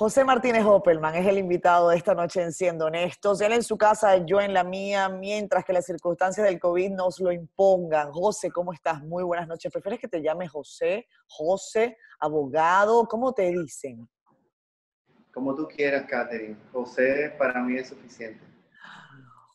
José Martínez Opelman es el invitado de esta noche en Siendo Honestos. Él en su casa, yo en la mía, mientras que las circunstancias del COVID nos lo impongan. José, ¿cómo estás? Muy buenas noches. ¿Prefieres que te llame José? José, abogado, ¿cómo te dicen? Como tú quieras, Katherine. José para mí es suficiente.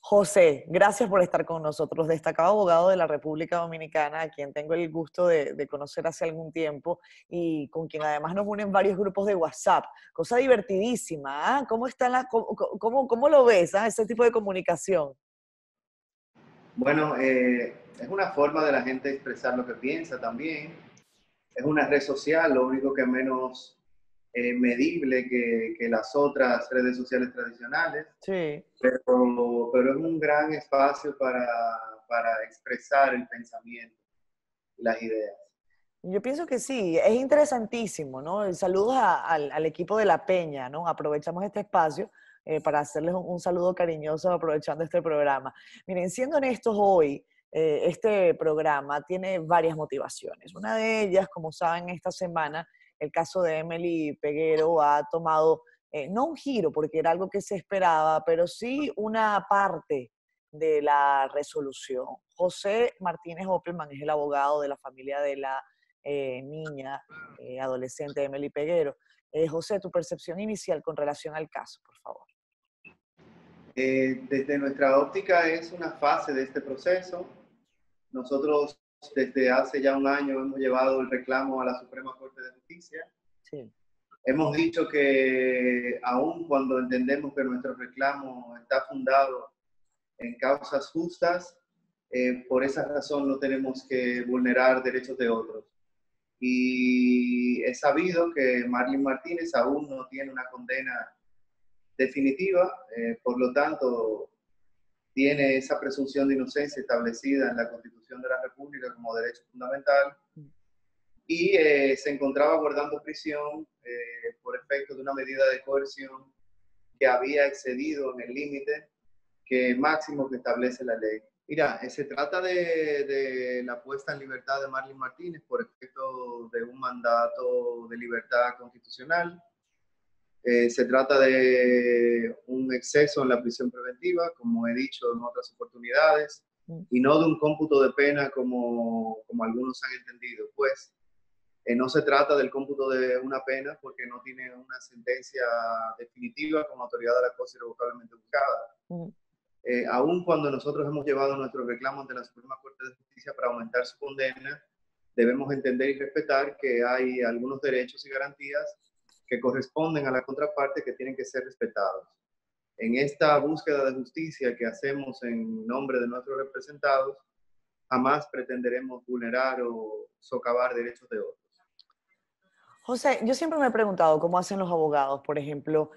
José, gracias por estar con nosotros, destacado abogado de la República Dominicana, a quien tengo el gusto de conocer hace algún tiempo y con quien además nos unen varios grupos de WhatsApp. Cosa divertidísima, ¿ah? ¿Cómo está cómo lo ves, ese tipo de comunicación? Bueno, es una forma de la gente expresar lo que piensa también. Es una red social, lo único que es menos medible que las otras redes sociales tradicionales, Sí. pero es un gran espacio para expresar el pensamiento y las ideas. Yo pienso que sí, es interesantísimo, ¿no? Y saludos al equipo de La Peña, ¿no? Aprovechamos este espacio para hacerles un saludo cariñoso aprovechando este programa. Miren, siendo honestos hoy, este programa tiene varias motivaciones. Una de ellas, como saben, esta semana el caso de Emily Peguero ha tomado, no un giro, porque era algo que se esperaba, pero sí una parte de la resolución. José Martínez Opelman es el abogado de la familia de la niña, adolescente Emily Peguero. José, tu percepción inicial con relación al caso, por favor. Desde nuestra óptica es una fase de este proceso. Nosotros desde hace ya un año hemos llevado el reclamo a la Suprema Corte de Justicia. Sí. Hemos dicho que aun cuando entendemos que nuestro reclamo está fundado en causas justas, por esa razón no tenemos que vulnerar derechos de otros. Y es sabido que Marlene Martínez aún no tiene una condena definitiva, por lo tanto tiene esa presunción de inocencia establecida en la Constitución de la República como derecho fundamental y se encontraba guardando prisión por efecto de una medida de coerción que había excedido en el límite máximo que establece la ley. Mira, se trata de la puesta en libertad de Marlene Martínez por efecto de un mandato de libertad constitucional. Se trata de un exceso en la prisión preventiva, como he dicho en otras oportunidades, y no de un cómputo de pena como algunos han entendido. Pues no se trata del cómputo de una pena porque no tiene una sentencia definitiva con autoridad de la cosa irrevocablemente buscada. Aun cuando nosotros hemos llevado nuestro reclamo ante la Suprema Corte de Justicia para aumentar su condena, debemos entender y respetar que hay algunos derechos y garantías que corresponden a la contraparte que tienen que ser respetados. En esta búsqueda de justicia que hacemos en nombre de nuestros representados, jamás pretenderemos vulnerar o socavar derechos de otros. José, yo siempre me he preguntado cómo hacen los abogados, por ejemplo,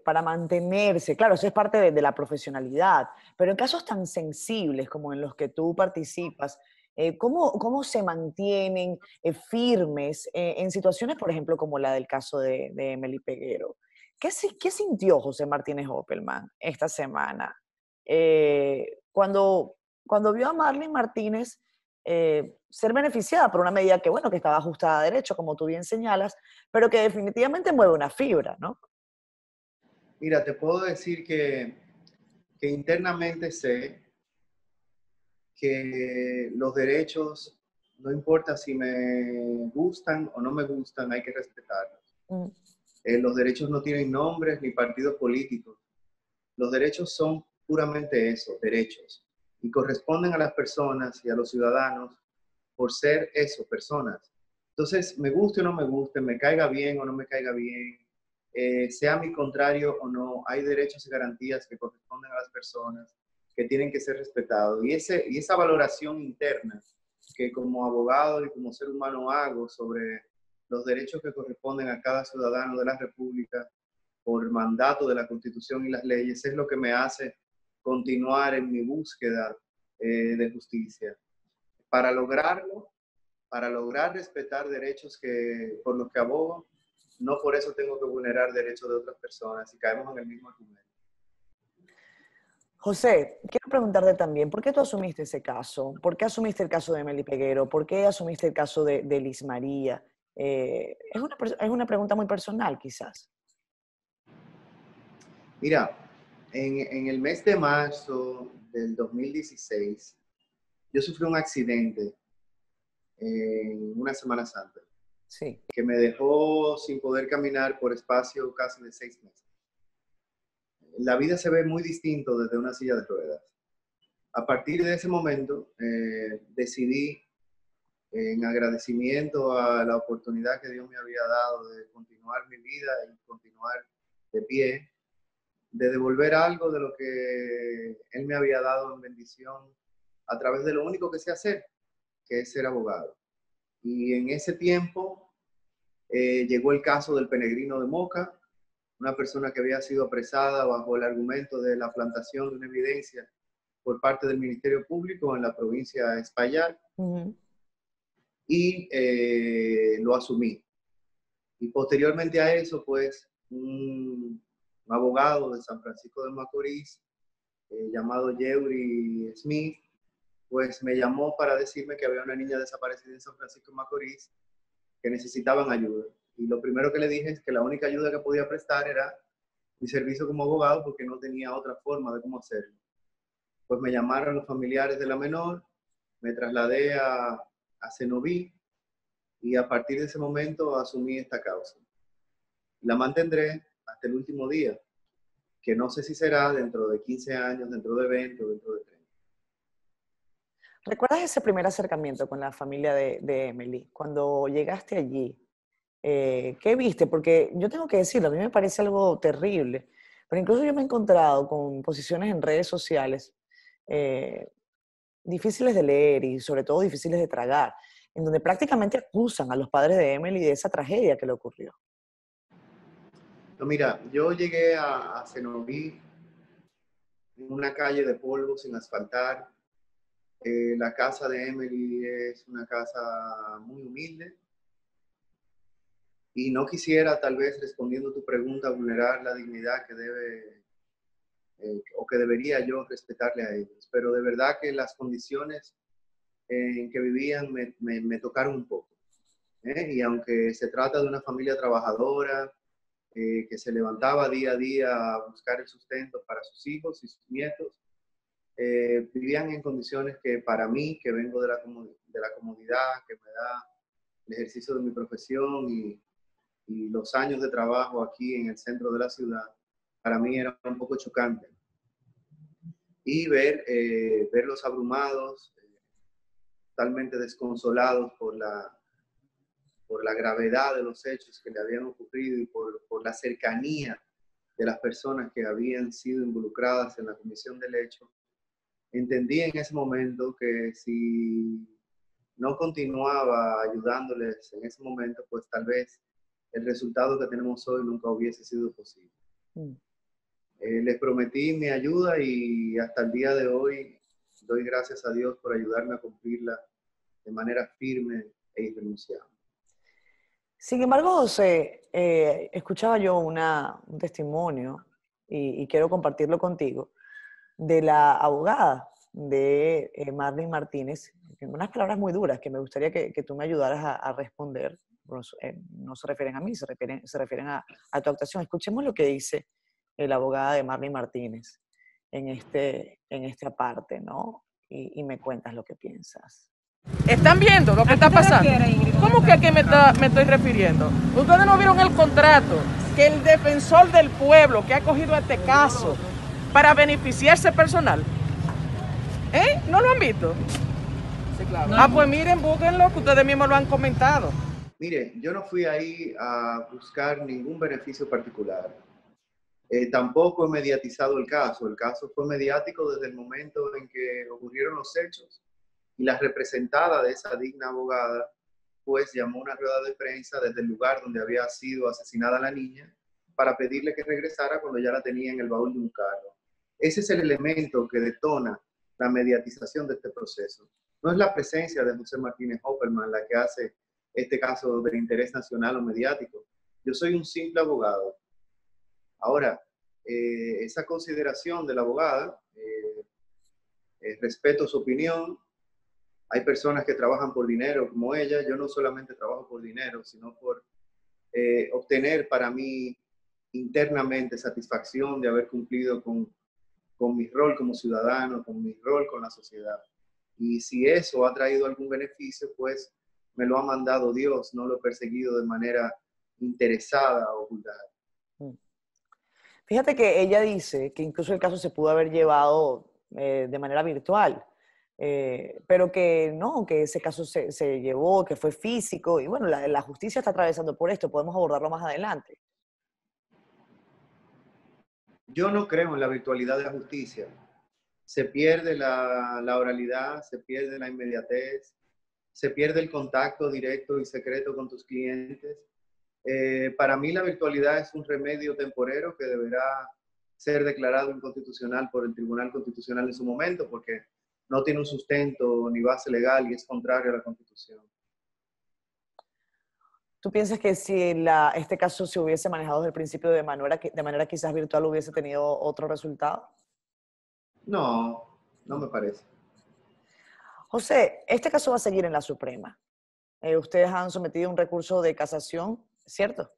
para mantenerse. Claro, eso es parte de la profesionalidad, pero en casos tan sensibles como en los que tú participas, ¿cómo se mantienen firmes en situaciones, por ejemplo, como la del caso de Emily Peguero? ¿Qué sintió José Martínez Opelman esta semana cuando vio a Marlene Martínez ser beneficiada por una medida que, bueno, que estaba ajustada a derecho, como tú bien señalas, pero que definitivamente mueve una fibra, ¿no? Mira, te puedo decir que internamente sé que los derechos, no importa si me gustan o no me gustan, hay que respetarlos. Mm. Los derechos no tienen nombres ni partidos políticos. Los derechos son puramente eso, derechos. Y corresponden a las personas y a los ciudadanos por ser eso, personas. Entonces, me guste o no me guste, me caiga bien o no me caiga bien, sea mi contrario o no, hay derechos y garantías que corresponden a las personas que tienen que ser respetados. Y esa valoración interna que como abogado y como ser humano hago sobre los derechos que corresponden a cada ciudadano de la República por mandato de la Constitución y las leyes, es lo que me hace continuar en mi búsqueda de justicia. Para lograrlo, para lograr respetar derechos por los que abogo, no por eso tengo que vulnerar derechos de otras personas y caemos en el mismo argumento. José, quiero preguntarte también, ¿por qué tú asumiste ese caso? ¿Por qué asumiste el caso de Emily Peguero? ¿Por qué asumiste el caso de Liz María? Es una pregunta muy personal, quizás. Mira, en el mes de marzo del 2016, yo sufrí un accidente en una Semana Santa Sí. que me dejó sin poder caminar por espacio casi de 6 meses. La vida se ve muy distinto desde una silla de ruedas. A partir de ese momento, decidí, en agradecimiento a la oportunidad que Dios me había dado de continuar mi vida y continuar de pie, de devolver algo de lo que Él me había dado en bendición a través de lo único que sé hacer, que es ser abogado. Y en ese tiempo llegó el caso del peregrino de Moca, una persona que había sido apresada bajo el argumento de la plantación de una evidencia por parte del Ministerio Público en la provincia de Espaillat, Ujú. y lo asumí. Y posteriormente a eso, pues, un abogado de San Francisco de Macorís, llamado Yeuri Smith, pues me llamó para decirme que había una niña desaparecida en San Francisco de Macorís que necesitaban ayuda. Y lo primero que le dije es que la única ayuda que podía prestar era mi servicio como abogado, porque no tenía otra forma de cómo hacerlo. Pues me llamaron los familiares de la menor, me trasladé a Cenoví, y a partir de ese momento asumí esta causa. La mantendré hasta el último día, que no sé si será dentro de 15 años, dentro de 20 o dentro de 30. ¿Recuerdas ese primer acercamiento con la familia de Emily? Cuando llegaste allí, ¿qué viste? Porque yo tengo que decirlo, a mí me parece algo terrible, pero incluso yo me he encontrado con posiciones en redes sociales eh, difíciles de leer y sobre todo difíciles de tragar, en donde prácticamente acusan a los padres de Emily de esa tragedia que le ocurrió. No, mira, yo llegué a Cenoví en una calle de polvo sin asfaltar. La casa de Emily es una casa muy humilde y no quisiera, tal vez respondiendo a tu pregunta, vulnerar la dignidad que debe o que debería yo respetarle a ellos. Pero de verdad que las condiciones en que vivían me tocaron un poco. Y aunque se trata de una familia trabajadora, que se levantaba día a día a buscar el sustento para sus hijos y sus nietos, vivían en condiciones que para mí, que vengo de la comodidad, que me da el ejercicio de mi profesión y los años de trabajo aquí en el centro de la ciudad, para mí era un poco chocante. Y verlos abrumados, totalmente desconsolados por la gravedad de los hechos que le habían ocurrido y por la cercanía de las personas que habían sido involucradas en la comisión del hecho, entendí en ese momento que si no continuaba ayudándoles en ese momento, pues tal vez el resultado que tenemos hoy nunca hubiese sido posible. Mm. Les prometí mi ayuda y hasta el día de hoy doy gracias a Dios por ayudarme a cumplirla de manera firme e irrenunciable. Sin embargo, José, escuchaba yo un testimonio y quiero compartirlo contigo de la abogada de Marlene Martínez, en unas palabras muy duras que me gustaría que tú me ayudaras a responder. No se refieren a mí, se refieren a tu actuación. Escuchemos lo que dice la abogada de Marlene Martínez en esta parte, ¿no? Y me cuentas lo que piensas. ¿Están viendo lo que está pasando? ¿Cómo que a qué me estoy refiriendo? Ustedes no vieron el contrato que el defensor del pueblo que ha cogido este caso para beneficiarse personal. ¿No lo han visto? Sí, claro. Pues miren, búsquenlo, que ustedes mismos lo han comentado. Mire, yo no fui ahí a buscar ningún beneficio particular. Tampoco he mediatizado el caso. El caso fue mediático desde el momento en que ocurrieron los hechos y la representada de esa digna abogada pues llamó una rueda de prensa desde el lugar donde había sido asesinada la niña para pedirle que regresara cuando ya la tenía en el baúl de un carro. Ese es el elemento que detona la mediatización de este proceso. No es la presencia de José Martínez Hopperman la que hace este caso de interés nacional o mediático. Yo soy un simple abogado. Ahora, esa consideración de la abogada, respeto su opinión. Hay personas que trabajan por dinero como ella. Yo no solamente trabajo por dinero, sino por obtener para mí internamente satisfacción de haber cumplido con mi rol como ciudadano, con mi rol con la sociedad. Y si eso ha traído algún beneficio, pues me lo ha mandado Dios, no lo he perseguido de manera interesada o vulgar. Fíjate que ella dice que incluso el caso se pudo haber llevado de manera virtual, pero que no, que ese caso se llevó, que fue físico, y bueno, la justicia está atravesando por esto, podemos abordarlo más adelante. Yo no creo en la virtualidad de la justicia. Se pierde la oralidad, se pierde la inmediatez, se pierde el contacto directo y secreto con tus clientes. Para mí la virtualidad es un remedio temporero que deberá ser declarado inconstitucional por el Tribunal Constitucional en su momento, porque no tiene un sustento ni base legal y es contrario a la Constitución. ¿Tú piensas que si este caso se hubiese manejado desde el principio de manera quizás virtual hubiese tenido otro resultado? No, no me parece. José, este caso va a seguir en la Suprema. Ustedes han sometido un recurso de casación, ¿cierto?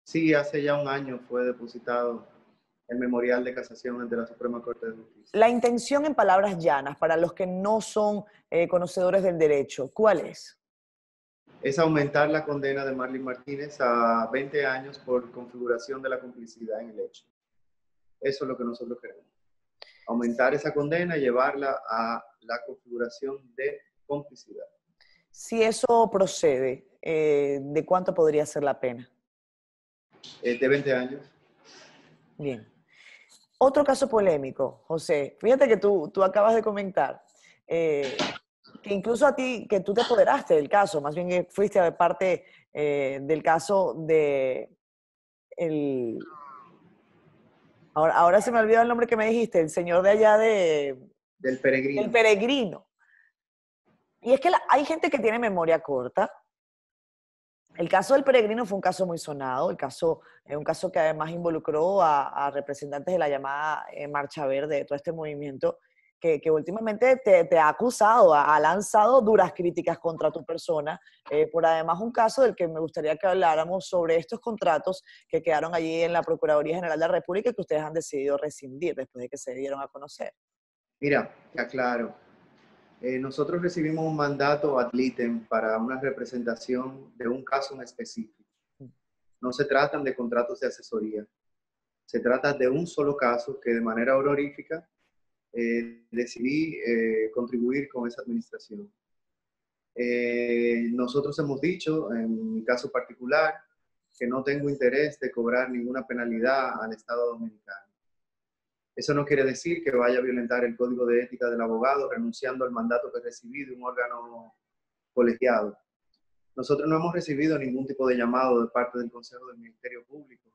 Sí, hace ya un año fue depositado el memorial de casación ante la Suprema Corte de Justicia. La intención, en palabras llanas, para los que no son conocedores del derecho, ¿cuál es? Es aumentar la condena de Marlene Martínez a 20 años por configuración de la complicidad en el hecho. Eso es lo que nosotros queremos. Aumentar esa condena y llevarla a la configuración de complicidad. Si eso procede, ¿de cuánto podría ser la pena? De 20 años. Bien. Otro caso polémico, José. Fíjate que tú acabas de comentar que incluso a ti, que tú te apoderaste del caso, más bien que fuiste parte del caso de ahora se me olvidó el nombre que me dijiste, el señor de allá del Peregrino. El Peregrino. Y es que hay gente que tiene memoria corta. El caso del Peregrino fue un caso muy sonado, un caso que además involucró a representantes de la llamada Marcha Verde, de todo este movimiento, que últimamente te ha acusado, ha lanzado duras críticas contra tu persona, por además un caso del que me gustaría que habláramos sobre estos contratos que quedaron allí en la Procuraduría General de la República y que ustedes han decidido rescindir después de que se dieron a conocer. Mira, aclaro. Nosotros recibimos un mandato ad litem para una representación de un caso en específico. No se tratan de contratos de asesoría. Se trata de un solo caso que de manera honorífica decidí contribuir con esa administración. Nosotros hemos dicho, en mi caso particular, que no tengo interés de cobrar ninguna penalidad al Estado Dominicano. Eso no quiere decir que vaya a violentar el código de ética del abogado renunciando al mandato que recibí de un órgano colegiado. Nosotros no hemos recibido ningún tipo de llamado de parte del Consejo del Ministerio Público,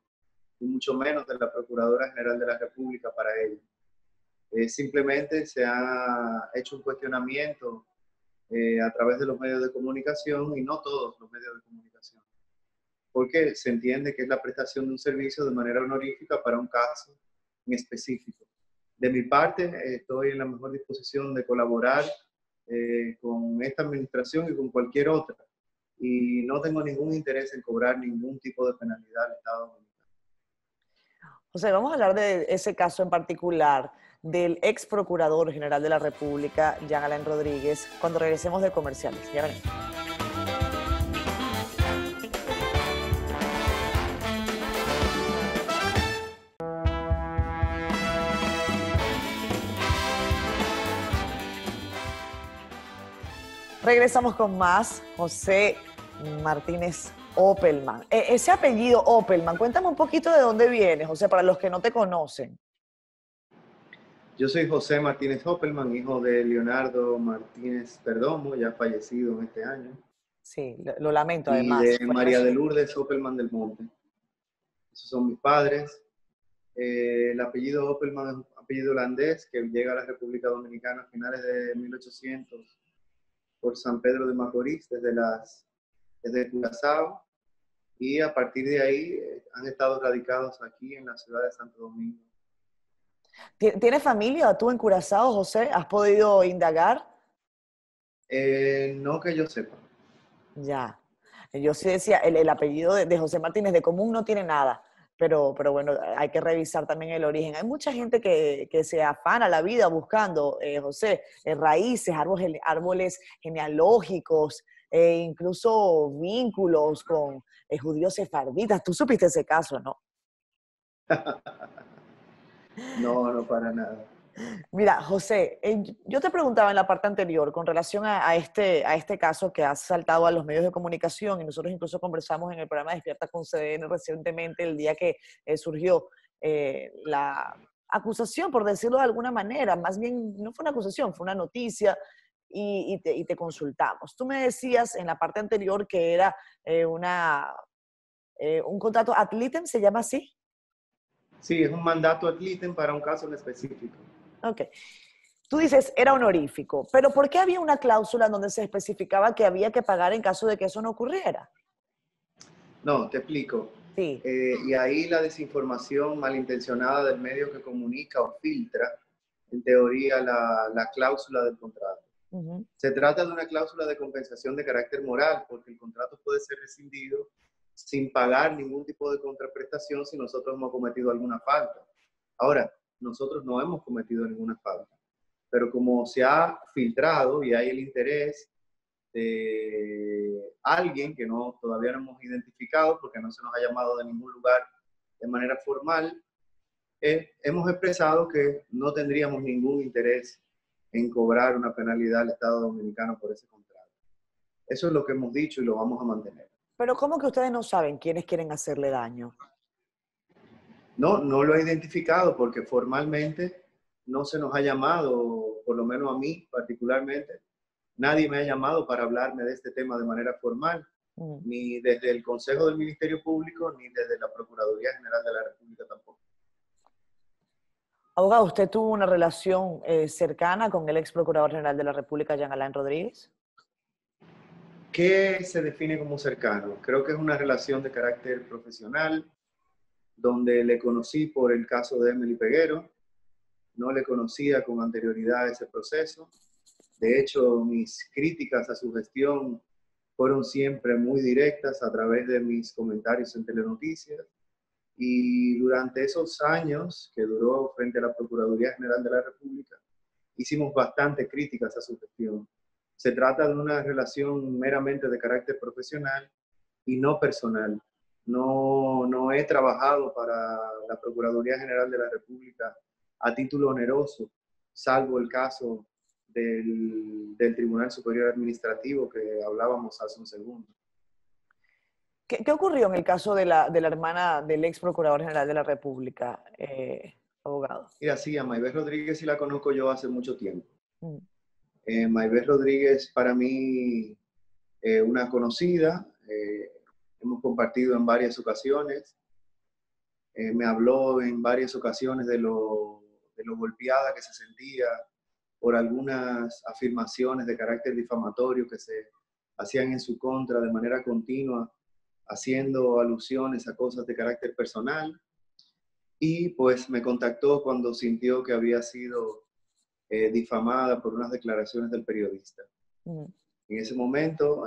y mucho menos de la Procuradora General de la República para ello. Simplemente se ha hecho un cuestionamiento a través de los medios de comunicación, y no todos los medios de comunicación, porque se entiende que es la prestación de un servicio de manera honorífica para un caso en específico. De mi parte, estoy en la mejor disposición de colaborar con esta administración y con cualquier otra, y no tengo ningún interés en cobrar ningún tipo de penalidad al Estado Dominicano. José, vamos a hablar de ese caso en particular del ex procurador general de la República, Jean Alain Rodríguez, cuando regresemos de comerciales. Ya veremos. Regresamos con más. José Martínez Opelman. Ese apellido Opelman, cuéntame un poquito de dónde viene, José, para los que no te conocen. Yo soy José Martínez Opelman, hijo de Leonardo Martínez Perdomo, ya fallecido en este año. Sí, lo lamento y además. Y de María de Lourdes Opelman del Monte. Esos son mis padres. El apellido Opelman es un apellido holandés que llega a la República Dominicana a finales de 1800 por San Pedro de Macorís, desde Curazao, y a partir de ahí han estado radicados aquí en la ciudad de Santo Domingo. ¿Tienes familia tú en Curazao, José? ¿Has podido indagar? No que yo sepa. Ya. Yo sí decía, el apellido de José Martínez de común no tiene nada. pero bueno, hay que revisar también el origen. Hay mucha gente que se afana la vida buscando, José, raíces, árboles genealógicos, incluso vínculos con judíos sefarditas. Tú supiste ese caso, ¿no? No, no para nada. Mira, José, yo te preguntaba en la parte anterior con relación a este caso que ha saltado a los medios de comunicación y nosotros incluso conversamos en el programa Despierta con CDN recientemente, el día que surgió la acusación, por decirlo de alguna manera, más bien no fue una acusación, fue una noticia y te consultamos. Tú me decías en la parte anterior que era un contrato ad litem, ¿se llama así? Sí, es un mandato ad litem para un caso en específico. Ok. Tú dices, era honorífico, pero ¿por qué había una cláusula donde se especificaba que había que pagar en caso de que eso no ocurriera? No, te explico. Sí. Y ahí la desinformación malintencionada del medio que comunica o filtra, en teoría, la cláusula del contrato. Uh-huh. Se trata de una cláusula de compensación de carácter moral, porque el contrato puede ser rescindido sin pagar ningún tipo de contraprestación si nosotros hemos cometido alguna falta. Ahora, nosotros no hemos cometido ninguna falta, pero como se ha filtrado y hay el interés de alguien que todavía no hemos identificado porque no se nos ha llamado de ningún lugar de manera formal, hemos expresado que no tendríamos ningún interés en cobrar una penalidad al Estado Dominicano por ese contrato. Eso es lo que hemos dicho y lo vamos a mantener. Pero ¿cómo que ustedes no saben quiénes quieren hacerle daño? No lo he identificado porque formalmente no se nos ha llamado, por lo menos a mí particularmente, nadie me ha llamado para hablarme de este tema de manera formal, ni desde el Consejo del Ministerio Público, ni desde la Procuraduría General de la República tampoco. Abogado, ¿usted tuvo una relación cercana con el ex Procurador General de la República, Jean Alain Rodríguez? ¿Qué se define como cercano? Creo que es una relación de carácter profesional, donde le conocí por el caso de Emily Peguero, no le conocía con anterioridad ese proceso. De hecho, mis críticas a su gestión fueron siempre muy directas a través de mis comentarios en Telenoticias. Y durante esos años que duró frente a la Procuraduría General de la República, hicimos bastante críticas a su gestión. Se trata de una relación meramente de carácter profesional y no personal. No he trabajado para la Procuraduría General de la República a título oneroso, salvo el caso del Tribunal Superior Administrativo que hablábamos hace un segundo. ¿Qué ocurrió en el caso de la hermana del ex Procurador General de la República, abogado? Mira, sí, a Maybeth Rodríguez sí la conozco yo hace mucho tiempo. Maybeth Rodríguez para mí una conocida, hemos compartido en varias ocasiones, me habló en varias ocasiones de lo golpeada que se sentía por algunas afirmaciones de carácter difamatorio que se hacían en su contra de manera continua, haciendo alusiones a cosas de carácter personal, y pues me contactó cuando sintió que había sido difamada por unas declaraciones del periodista. En ese momento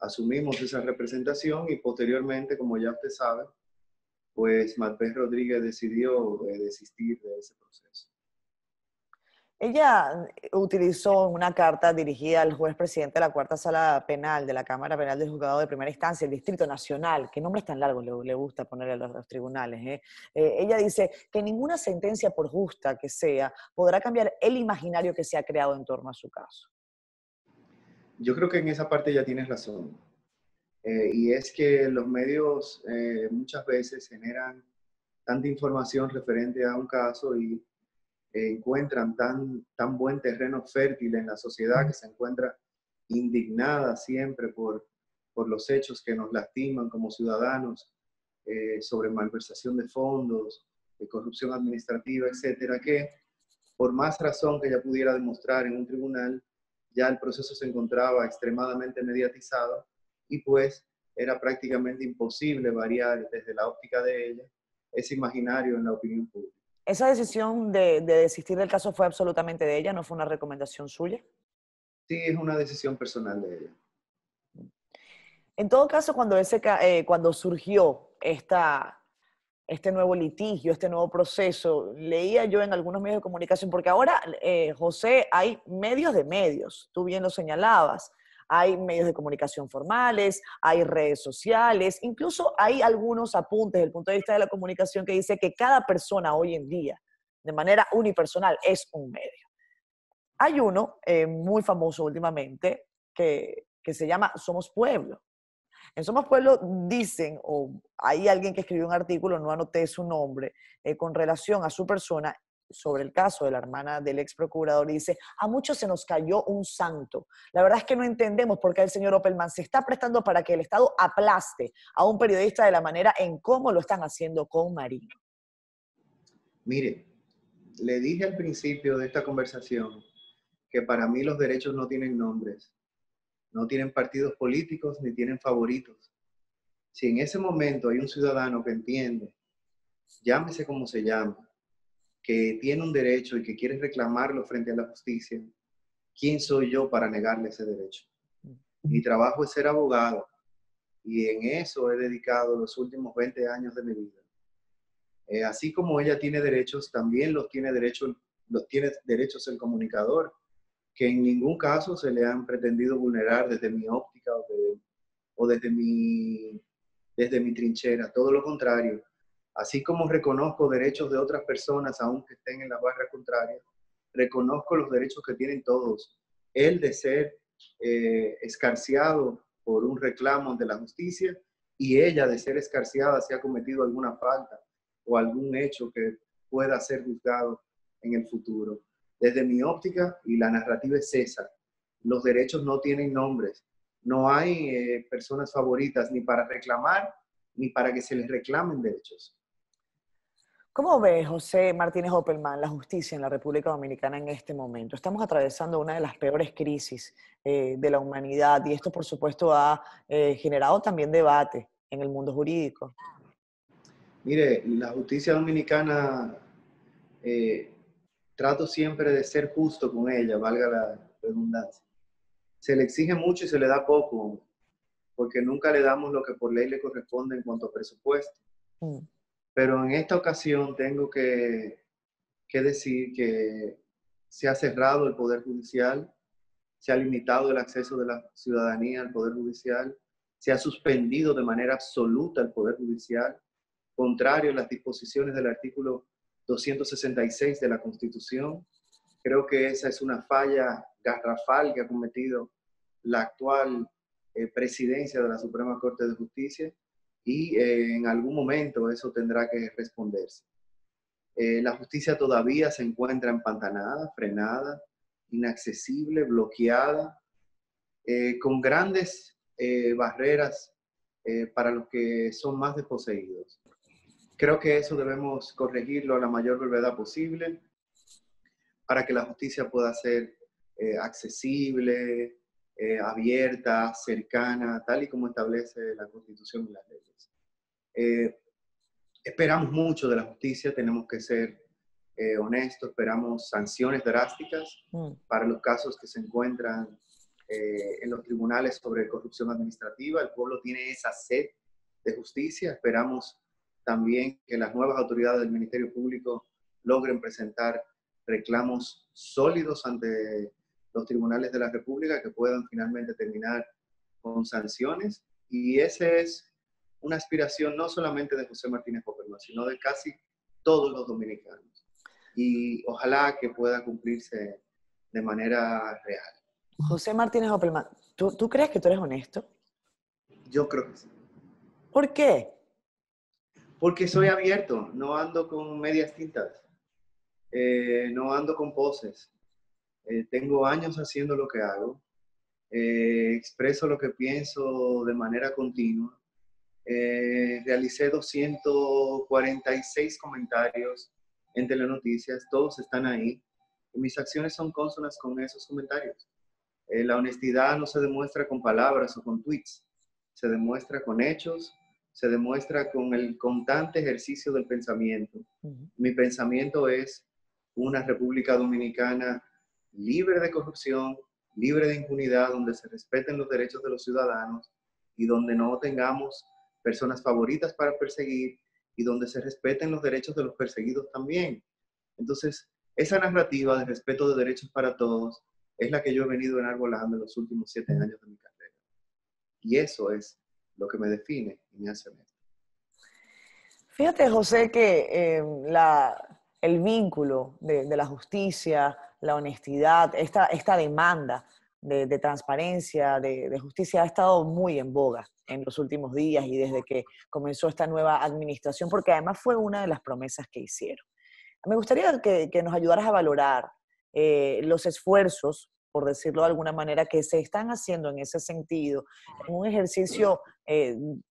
asumimos esa representación y posteriormente, como ya usted sabe, pues Maybeth Rodríguez decidió desistir de ese proceso. Ella utilizó una carta dirigida al juez presidente de la Cuarta Sala Penal de la Cámara Penal del Juzgado de Primera Instancia, el Distrito Nacional, que nombres tan largos le gusta poner a los tribunales. Ella dice que ninguna sentencia, por justa que sea, podrá cambiar el imaginario que se ha creado en torno a su caso. Yo creo que en esa parte ya tienes razón. Y es que los medios muchas veces generan tanta información referente a un caso y encuentran tan buen terreno fértil en la sociedad que se encuentra indignada siempre por los hechos que nos lastiman como ciudadanos, sobre malversación de fondos, de corrupción administrativa, etcétera, que por más razón que ella pudiera demostrar en un tribunal, ya el proceso se encontraba extremadamente mediatizado y pues era prácticamente imposible variar desde la óptica de ella ese imaginario en la opinión pública. ¿Esa decisión de desistir del caso fue absolutamente de ella? ¿No fue una recomendación suya? Sí, es una decisión personal de ella. En todo caso, cuando surgió este nuevo litigio, este nuevo proceso? Leía yo en algunos medios de comunicación, porque ahora, José, hay medios de medios, tú bien lo señalabas. Hay medios de comunicación formales, hay redes sociales, incluso hay algunos apuntes desde el punto de vista de la comunicación que dice que cada persona hoy en día, de manera unipersonal, es un medio. Hay uno muy famoso últimamente que se llama Somos Pueblo. En Somos Pueblo dicen, o hay alguien que escribió un artículo, no anoté su nombre, con relación a su persona, sobre el caso de la hermana del ex procurador, y dice, a muchos se nos cayó un santo. La verdad es que no entendemos por qué el señor Opelman se está prestando para que el Estado aplaste a un periodista de la manera en cómo lo están haciendo con Marino. Mire, le dije al principio de esta conversación que para mí los derechos no tienen nombres, no tienen partidos políticos ni tienen favoritos. Si en ese momento hay un ciudadano que entiende, llámese como se llame, que tiene un derecho y que quiere reclamarlo frente a la justicia, ¿quién soy yo para negarle ese derecho? Mi trabajo es ser abogado y en eso he dedicado los últimos 20 años de mi vida. Así como ella tiene derechos, también los tiene derechos el comunicador, que en ningún caso se le han pretendido vulnerar desde mi óptica o desde mi trinchera. Todo lo contrario. Así como reconozco derechos de otras personas, aunque estén en la barra contraria, reconozco los derechos que tienen todos. El de ser escarciado por un reclamo ante la justicia y ella de ser escarciada si ha cometido alguna falta o algún hecho que pueda ser juzgado en el futuro. Desde mi óptica, y la narrativa es esa, los derechos no tienen nombres. No hay personas favoritas ni para reclamar ni para que se les reclamen derechos. ¿Cómo ves, José Martínez Opelman, la justicia en la República Dominicana en este momento? Estamos atravesando una de las peores crisis de la humanidad y esto, por supuesto, ha generado también debate en el mundo jurídico. Mire, la justicia dominicana, trato siempre de ser justo con ella, valga la redundancia. Se le exige mucho y se le da poco, porque nunca le damos lo que por ley le corresponde en cuanto a presupuesto. Pero en esta ocasión tengo que decir que se ha cerrado el Poder Judicial, se ha limitado el acceso de la ciudadanía al Poder Judicial, se ha suspendido de manera absoluta el Poder Judicial, contrario a las disposiciones del artículo 266 de la Constitución. Creo que esa es una falla garrafal que ha cometido la actual presidencia de la Suprema Corte de Justicia y en algún momento eso tendrá que responderse. La justicia todavía se encuentra empantanada, frenada, inaccesible, bloqueada, con grandes barreras para los que son más desposeídos. Creo que eso debemos corregirlo a la mayor brevedad posible para que la justicia pueda ser accesible, abierta, cercana, tal y como establece la Constitución y las leyes. Esperamos mucho de la justicia, tenemos que ser honestos, esperamos sanciones drásticas para los casos que se encuentran en los tribunales sobre corrupción administrativa. El pueblo tiene esa sed de justicia. Esperamos también que las nuevas autoridades del Ministerio Público logren presentar reclamos sólidos ante los tribunales de la República que puedan finalmente terminar con sanciones. Y esa es una aspiración no solamente de José Martínez Opelman, sino de casi todos los dominicanos. Y ojalá que pueda cumplirse de manera real. José Martínez Opelman, ¿tú crees que tú eres honesto? Yo creo que sí. ¿Por qué? Porque soy abierto, no ando con medias tintas, no ando con poses. Tengo años haciendo lo que hago, expreso lo que pienso de manera continua. Realicé 246 comentarios en Telenoticias, todos están ahí, y mis acciones son cónsonas con esos comentarios. La honestidad no se demuestra con palabras o con tweets, se demuestra con hechos, se demuestra con el constante ejercicio del pensamiento. Mi pensamiento es una República Dominicana libre de corrupción, libre de impunidad, donde se respeten los derechos de los ciudadanos y donde no tengamos personas favoritas para perseguir y donde se respeten los derechos de los perseguidos también. Entonces, esa narrativa de respeto de derechos para todos es la que yo he venido enarbolando en los últimos 7 años de mi carrera. Y eso es lo que me define y me hace honesto. Fíjate, José, que el vínculo de la justicia, la honestidad, esta demanda de transparencia, de justicia, ha estado muy en boga en los últimos días y desde que comenzó esta nueva administración, porque además fue una de las promesas que hicieron. Me gustaría que nos ayudaras a valorar los esfuerzos, por decirlo de alguna manera, que se están haciendo en ese sentido, en un ejercicio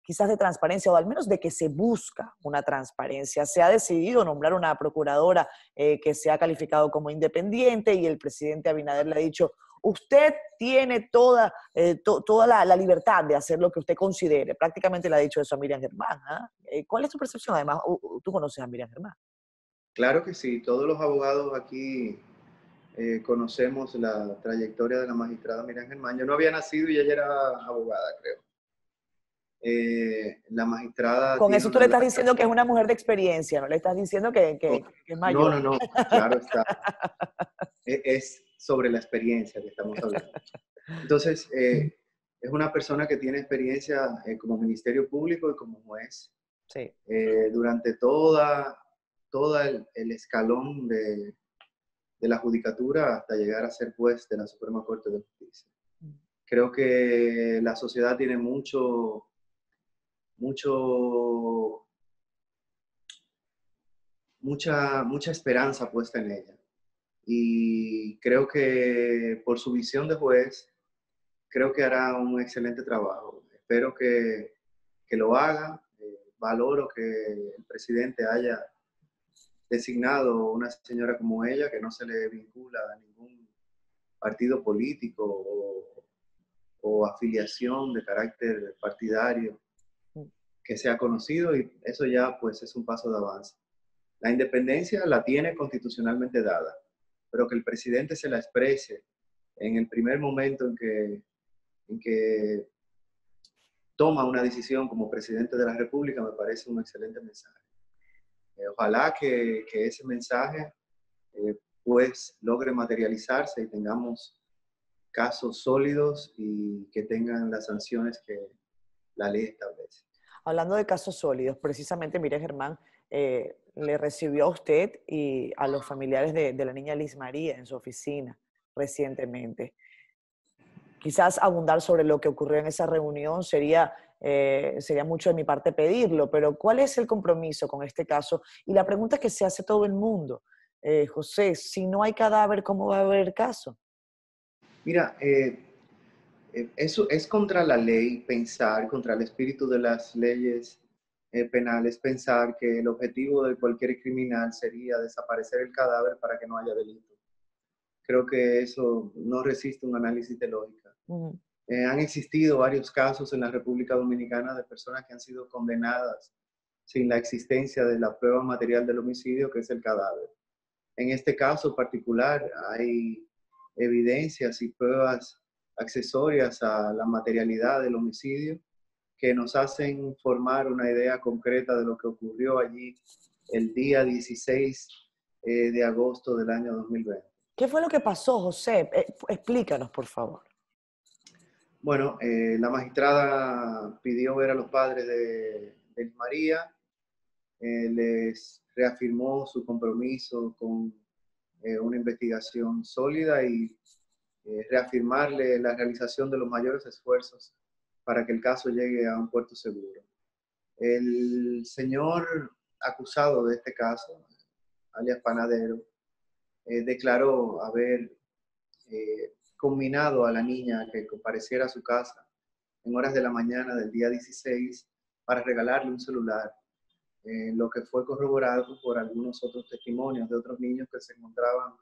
quizás de transparencia, o al menos de que se busca una transparencia. Se ha decidido nombrar una procuradora que se ha calificado como independiente y el presidente Abinader le ha dicho: usted tiene toda la libertad de hacer lo que usted considere. Prácticamente le ha dicho eso a Miriam Germán. ¿Cuál es tu percepción? Además, tú conoces a Miriam Germán. Claro que sí, todos los abogados aquí conocemos la trayectoria de la magistrada Miriam Germán. Yo no había nacido y ella era abogada, creo. La magistrada Con tiene eso tú una le estás larga... diciendo que es una mujer de experiencia, no le estás diciendo que es No, mayor. no, no, claro está. Es sobre la experiencia que estamos hablando. Entonces, es una persona que tiene experiencia como Ministerio Público y como juez. Sí. Durante todo el escalón de la judicatura hasta llegar a ser juez de la Suprema Corte de Justicia. Creo que la sociedad tiene mucha esperanza puesta en ella. Y creo que por su visión de juez, creo que hará un excelente trabajo. Espero que lo haga. Valoro que el presidente haya designado una señora como ella, que no se le vincula a ningún partido político o afiliación de carácter partidario que sea conocido, y eso ya pues es un paso de avance. La independencia la tiene constitucionalmente dada, pero que el presidente se la exprese en el primer momento en que toma una decisión como presidente de la República me parece un excelente mensaje. Ojalá que ese mensaje pues logre materializarse y tengamos casos sólidos y que tengan las sanciones que la ley establece. Hablando de casos sólidos, precisamente Miriam Germán le recibió a usted y a los familiares de la niña Liz María en su oficina recientemente. Quizás abundar sobre lo que ocurrió en esa reunión sería mucho de mi parte pedirlo, pero ¿cuál es el compromiso con este caso? Y la pregunta que se hace todo el mundo, José, si no hay cadáver, ¿cómo va a haber caso? Mira, eso es contra la ley pensar, contra el espíritu de las leyes penales, pensar que el objetivo de cualquier criminal sería desaparecer el cadáver para que no haya delito. Creo que eso no resiste un análisis de lógica. Uh-huh. Han existido varios casos en la República Dominicana de personas que han sido condenadas sin la existencia de la prueba material del homicidio, que es el cadáver. En este caso particular hay evidencias y pruebas accesorias a la materialidad del homicidio que nos hacen formar una idea concreta de lo que ocurrió allí el día 16 de agosto del año 2020. ¿Qué fue lo que pasó, José? Explícanos, por favor. Bueno, la magistrada pidió ver a los padres de María, les reafirmó su compromiso con una investigación sólida y reafirmarle la realización de los mayores esfuerzos para que el caso llegue a un puerto seguro. El señor acusado de este caso, alias Panadero, declaró haber combinado a la niña que compareciera a su casa en horas de la mañana del día 16 para regalarle un celular, lo que fue corroborado por algunos otros testimonios de otros niños que se encontraban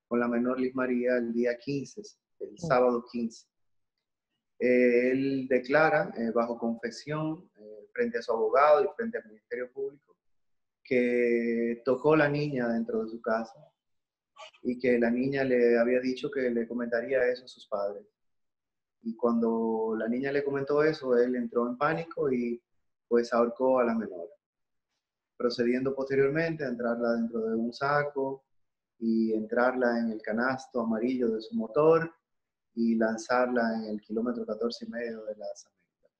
con la menor Liz María el día 15, el sábado 15. Él declara bajo confesión frente a su abogado y frente al Ministerio Público que tocó a la niña dentro de su casa y que la niña le había dicho que le comentaría eso a sus padres. Y cuando la niña le comentó eso, él entró en pánico y pues ahorcó a la menor, procediendo posteriormente a entrarla dentro de un saco y entrarla en el canasto amarillo de su motor y lanzarla en el kilómetro 14,5 de las Américas.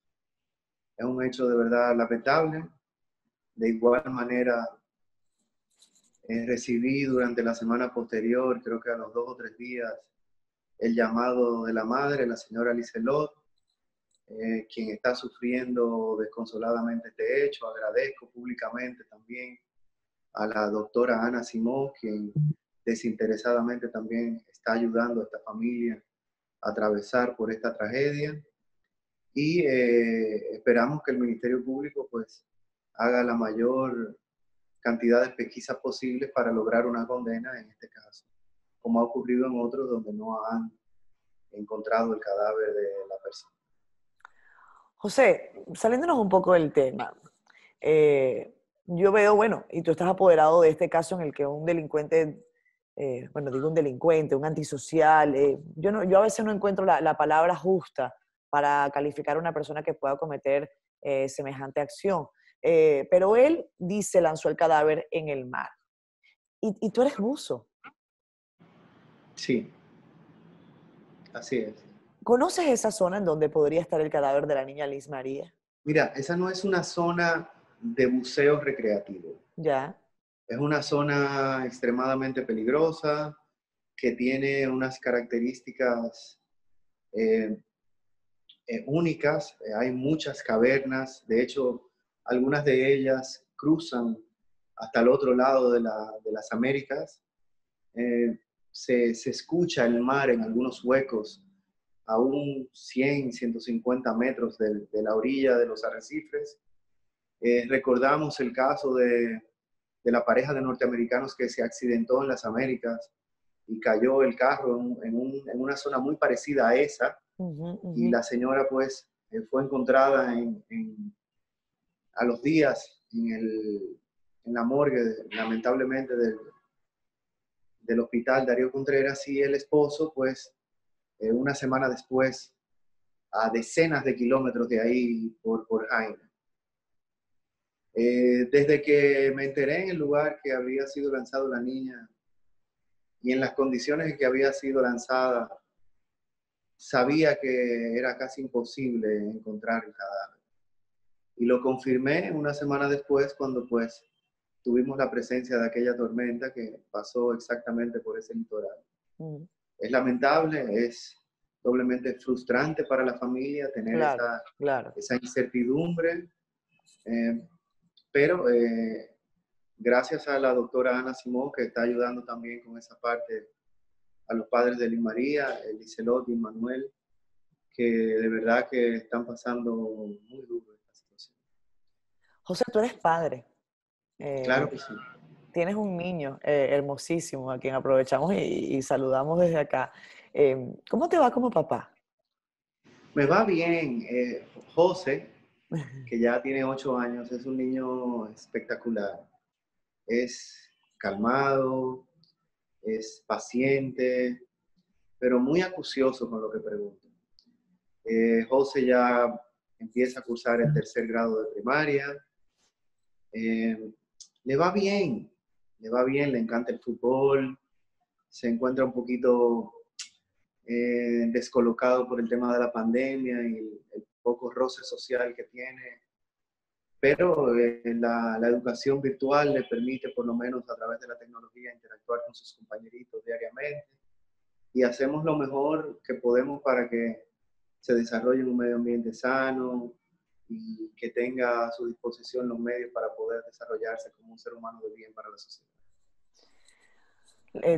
Es un hecho de verdad lamentable. De igual manera, recibí durante la semana posterior, creo que a los 2 o 3 días, el llamado de la madre, la señora Liselot, quien está sufriendo desconsoladamente este hecho. Agradezco públicamente también a la doctora Ana Simó, quien desinteresadamente también está ayudando a esta familia a atravesar por esta tragedia. Y esperamos que el Ministerio Público pues haga la mayor cantidad de pesquisas posibles para lograr una condena en este caso, como ha ocurrido en otros donde no han encontrado el cadáver de la persona. José, saliéndonos un poco del tema, yo veo, bueno, y tú estás apoderado de este caso en el que un delincuente, bueno, digo un delincuente, un antisocial, yo a veces no encuentro la palabra justa para calificar a una persona que pueda cometer semejante acción. Pero él dice lanzó el cadáver en el mar. Y tú eres buzo. Sí, así es. ¿Conoces esa zona en donde podría estar el cadáver de la niña Liz María? Mira, esa no es una zona de buceo recreativo. Ya. Es una zona extremadamente peligrosa que tiene unas características únicas. Hay muchas cavernas. De hecho, algunas de ellas cruzan hasta el otro lado de las Américas. Se escucha el mar en algunos huecos a un 100, 150 metros de la orilla de los arrecifes. Recordamos el caso de la pareja de norteamericanos que se accidentó en las Américas y cayó el carro en una zona muy parecida a esa. Y la señora pues fue encontrada a los días en la morgue, lamentablemente, del hospital Darío Contreras, y el esposo pues una semana después a decenas de kilómetros de ahí por Jaime. Desde que me enteré en el lugar que había sido lanzado la niña y en las condiciones en que había sido lanzada, sabía que era casi imposible encontrar el cadáver. Y lo confirmé una semana después cuando pues tuvimos la presencia de aquella tormenta que pasó exactamente por ese litoral. Es lamentable, es doblemente frustrante para la familia tener esa incertidumbre, pero gracias a la doctora Ana Simón, que está ayudando también con esa parte, a los padres de Liz María, Liselot y Manuel, que de verdad que están pasando muy duro esta situación. José, tú eres padre. Claro que sí. Tienes un niño hermosísimo a quien aprovechamos y saludamos desde acá. ¿Cómo te va como papá? Me va bien. José, que ya tiene 8 años, es un niño espectacular. Es calmado, es paciente, pero muy acucioso con lo que pregunta. José ya empieza a cursar el 3er grado de primaria. Le va bien, le encanta el fútbol, se encuentra un poquito descolocado por el tema de la pandemia y el poco roce social que tiene, pero la educación virtual le permite, por lo menos a través de la tecnología, interactuar con sus compañeritos diariamente, y hacemos lo mejor que podemos para que se desarrolle en un medio ambiente sano y que tenga a su disposición los medios para poder desarrollarse como un ser humano de bien para la sociedad.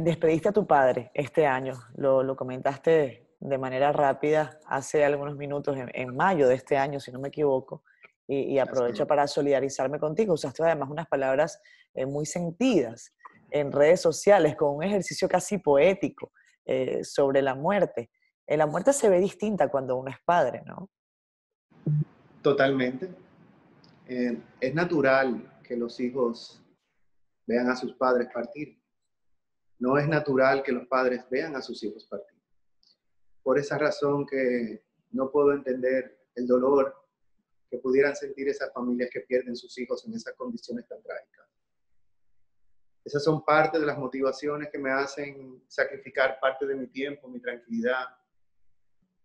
Despediste a tu padre este año, lo comentaste de manera rápida hace algunos minutos, en mayo de este año, si no me equivoco, y aprovecho para solidarizarme contigo. Usaste además unas palabras muy sentidas en redes sociales, con un ejercicio casi poético sobre la muerte. La muerte se ve distinta cuando uno es padre, ¿no? Totalmente. Es natural que los hijos vean a sus padres partir. No es natural que los padres vean a sus hijos partir. Por esa razón que no puedo entender el dolor que pudieran sentir esas familias que pierden sus hijos en esas condiciones tan trágicas. Esas son parte de las motivaciones que me hacen sacrificar parte de mi tiempo, mi tranquilidad,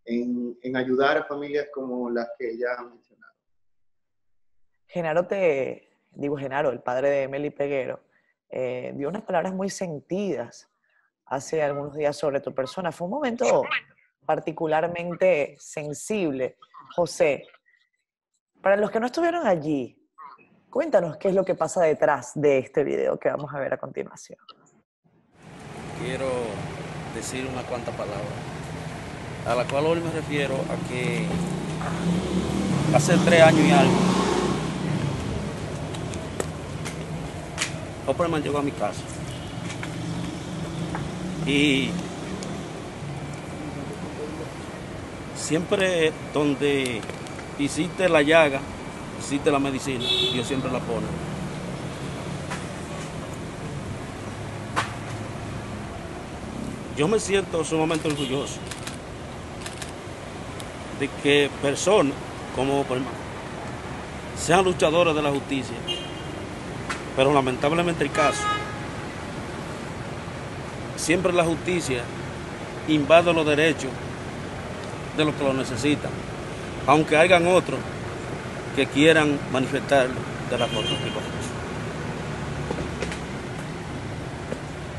en ayudar a familias como las que ya han mencionado. Genaro, el padre de Emely Peguero, dio unas palabras muy sentidas hace algunos días sobre tu persona. Fue un momento particularmente sensible. José, para los que no estuvieron allí, cuéntanos qué es lo que pasa detrás de este video que vamos a ver a continuación. Quiero decir unas cuantas palabras, a la cual hoy me refiero a que hace 3 años y algo, Opelman llegó a mi casa y siempre donde hiciste la llaga, hiciste la medicina, Dios siempre la pone. Yo me siento sumamente orgulloso de que personas como Opelman sean luchadores de la justicia, pero lamentablemente el caso, siempre la justicia invade los derechos de los que lo necesitan, aunque hayan otros que quieran manifestarlo de la forma que lo han hecho.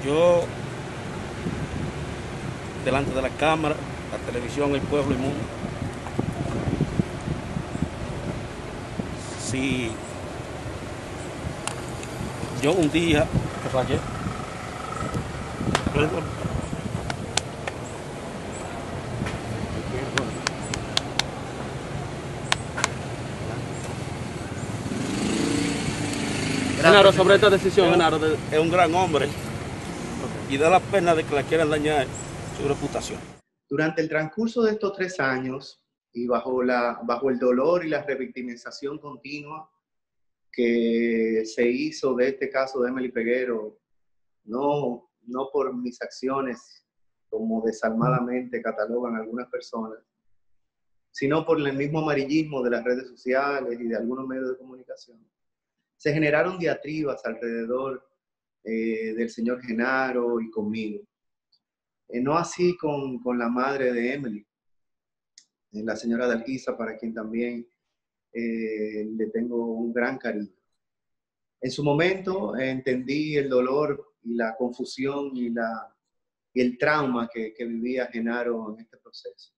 Yo, delante de la cámara, la televisión, el pueblo y el mundo, si yo un día que fallé, Genaro, sobre esta decisión, Genaro, es un gran hombre y da la pena de que la quieran dañar su reputación. Durante el transcurso de estos 3 años y bajo el dolor y la revictimización continua que se hizo de este caso de Emely Peguero, no por mis acciones, como desalmadamente catalogan algunas personas, sino por el mismo amarillismo de las redes sociales y de algunos medios de comunicación. Se generaron diatribas alrededor del señor Genaro y conmigo. No así con la madre de Emely, la señora Dalgisa, para quien también le tengo un gran cariño. En su momento entendí el dolor y la confusión y el trauma que vivía Genaro en este proceso.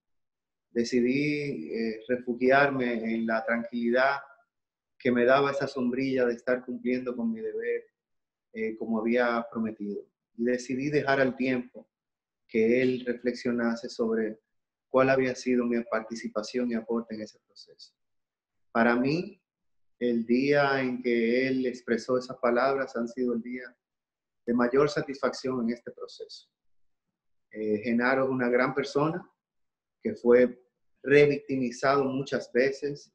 Decidí refugiarme en la tranquilidad que me daba esa sombrilla de estar cumpliendo con mi deber como había prometido. Y decidí dejar al tiempo que él reflexionase sobre cuál había sido mi participación y aporte en ese proceso. Para mí, el día en que él expresó esas palabras han sido el día de mayor satisfacción en este proceso. Genaro es una gran persona que fue revictimizado muchas veces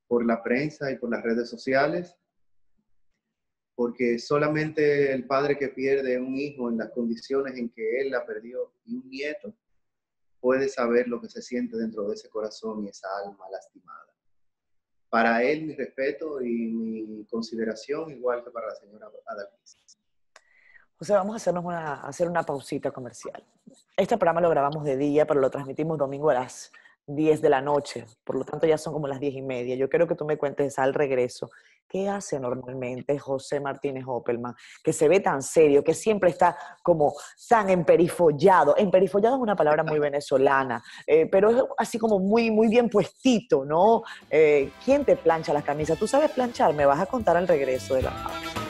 por la prensa y por las redes sociales, porque solamente el padre que pierde un hijo en las condiciones en que él la perdió y un nieto puede saber lo que se siente dentro de ese corazón y esa alma lastimada. Para él, mi respeto y mi consideración, igual que para la señora Adalgisa. José, vamos a hacer una pausita comercial. Este programa lo grabamos de día, pero lo transmitimos domingo a las 10 de la noche. Por lo tanto, ya son como las 10:30. Yo quiero que tú me cuentes al regreso, ¿qué hace normalmente José Martínez Opelman? Que se ve tan serio, que siempre está como tan emperifollado. Emperifollado es una palabra muy venezolana, pero es así como muy, muy bien puestito, ¿no? ¿Quién te plancha las camisas? ¿Tú sabes planchar? Me vas a contar al regreso de la pausa.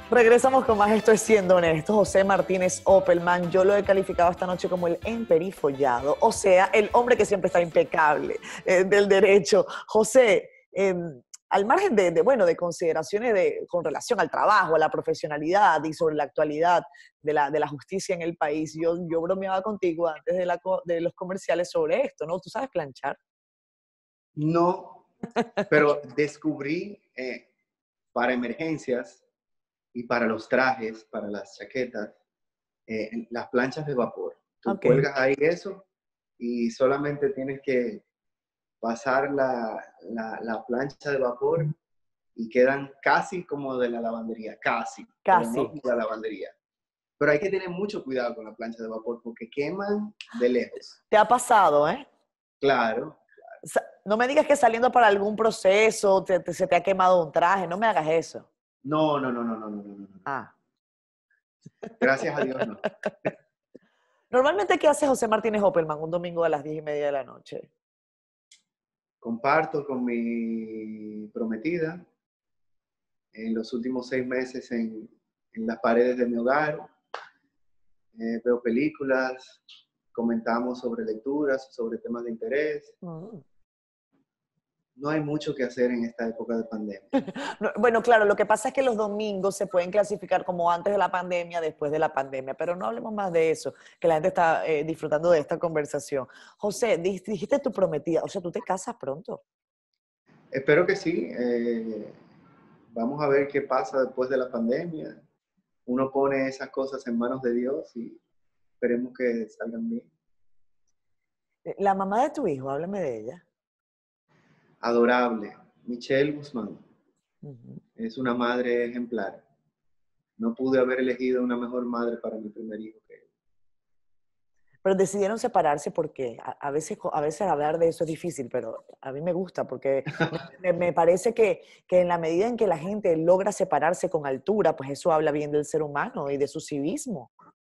Regresamos con más Esto es Siendo Honesto. José Martínez Opelman, yo lo he calificado esta noche como el emperifollado, o sea, el hombre que siempre está impecable del derecho. José, al margen de consideraciones con relación al trabajo, a la profesionalidad y sobre la actualidad de la justicia en el país, yo bromeaba contigo antes de los comerciales sobre esto, ¿no? ¿Tú sabes planchar? No, pero descubrí para emergencias y para los trajes, para las chaquetas, las planchas de vapor. Tú cuelgas ahí eso y solamente tienes que pasar la plancha de vapor y quedan casi como de la lavandería, casi. Pero no como la lavandería. Pero hay que tener mucho cuidado con la plancha de vapor porque queman de lejos. ¿Te ha pasado, Claro. No me digas que saliendo para algún proceso se te ha quemado un traje, no me hagas eso. No. Ah. Gracias a Dios, no. Normalmente, ¿qué hace José Martínez Opelman un domingo a las 10:30 de la noche? Comparto con mi prometida en los últimos 6 meses en las paredes de mi hogar. Veo películas, comentamos sobre lecturas, sobre temas de interés. No hay mucho que hacer en esta época de pandemia. Bueno, claro, lo que pasa es que los domingos se pueden clasificar como antes de la pandemia, después de la pandemia, pero no hablemos más de eso, que la gente está disfrutando de esta conversación. José, dijiste tu prometida, o sea, ¿tú te casas pronto? Espero que sí. Vamos a ver qué pasa después de la pandemia. Uno pone esas cosas en manos de Dios y esperemos que salgan bien. La mamá de tu hijo, háblame de ella. Adorable, Michelle Guzmán. Es una madre ejemplar. No pude haber elegido una mejor madre para mi primer hijo que él. Pero decidieron separarse porque a veces hablar de eso es difícil, pero a mí me gusta porque me parece que en la medida en que la gente logra separarse con altura, pues eso habla bien del ser humano y de su civismo.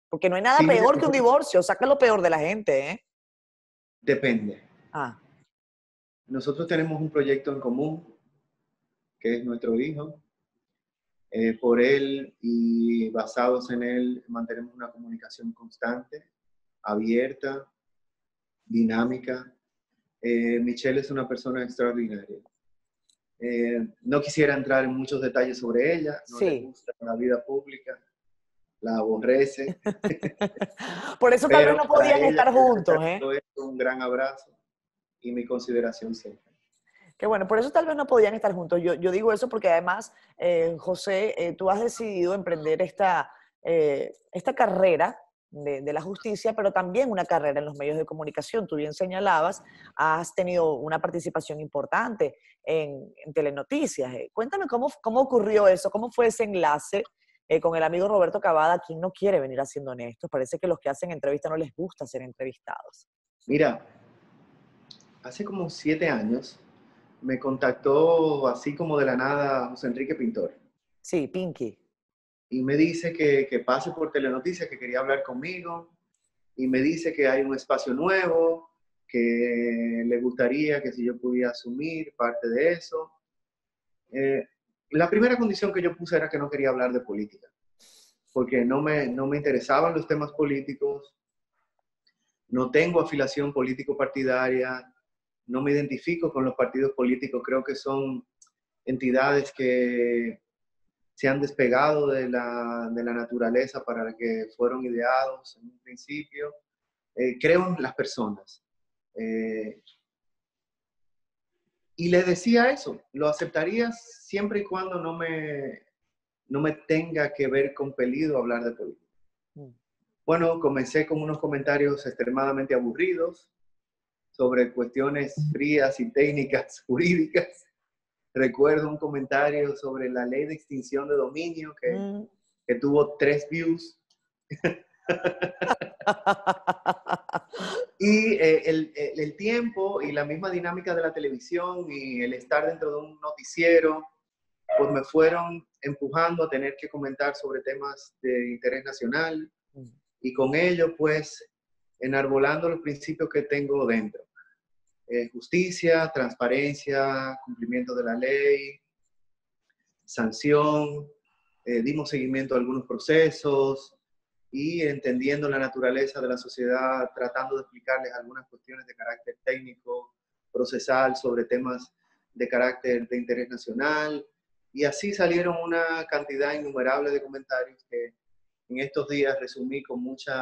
Porque no hay nada peor que un divorcio, saca lo peor de la gente, Depende. Ah. Nosotros tenemos un proyecto en común, que es nuestro hijo. Por él y basados en él mantenemos una comunicación constante, abierta, dinámica. Michelle es una persona extraordinaria. No quisiera entrar en muchos detalles sobre ella, no le gusta la vida pública, la aborrece. Por eso tal vez no podían estar juntos, Un gran abrazo y mi consideración siempre. Qué bueno, por eso tal vez no podían estar juntos. Yo digo eso porque además, José, tú has decidido emprender esta carrera de la justicia, pero también una carrera en los medios de comunicación. Tú bien señalabas, has tenido una participación importante en Telenoticias. Cuéntame cómo ocurrió eso, cómo fue ese enlace con el amigo Roberto Cavada, quien no quiere venir haciendo honestos. Parece que los que hacen entrevistas no les gusta ser entrevistados. Mira, hace como 7 años me contactó así como de la nada José Enrique Pintor. Sí, Pinky. Y me dice que pase por Telenoticias, que quería hablar conmigo. Y me dice que hay un espacio nuevo, que le gustaría que si yo pudiera asumir parte de eso. La primera condición que yo puse era que no quería hablar de política, porque no me interesaban los temas políticos, no tengo afiliación político-partidaria, no me identifico con los partidos políticos, creo que son entidades que se han despegado de la naturaleza para la que fueron ideados en un principio. Creo en las personas. Y le decía eso, lo aceptaría siempre y cuando no me tenga que ver compelido a hablar de política. Bueno, comencé con unos comentarios extremadamente aburridos sobre cuestiones frías y técnicas jurídicas. Recuerdo un comentario sobre la ley de extinción de dominio que tuvo 3 views. Y el tiempo y la misma dinámica de la televisión y el estar dentro de un noticiero, pues me fueron empujando a tener que comentar sobre temas de interés nacional y con ello, pues, enarbolando los principios que tengo dentro. Justicia, transparencia, cumplimiento de la ley, sanción, dimos seguimiento a algunos procesos y entendiendo la naturaleza de la sociedad, tratando de explicarles algunas cuestiones de carácter técnico, procesal, sobre temas de carácter de interés nacional. Y así salieron una cantidad innumerable de comentarios que en estos días resumí con mucho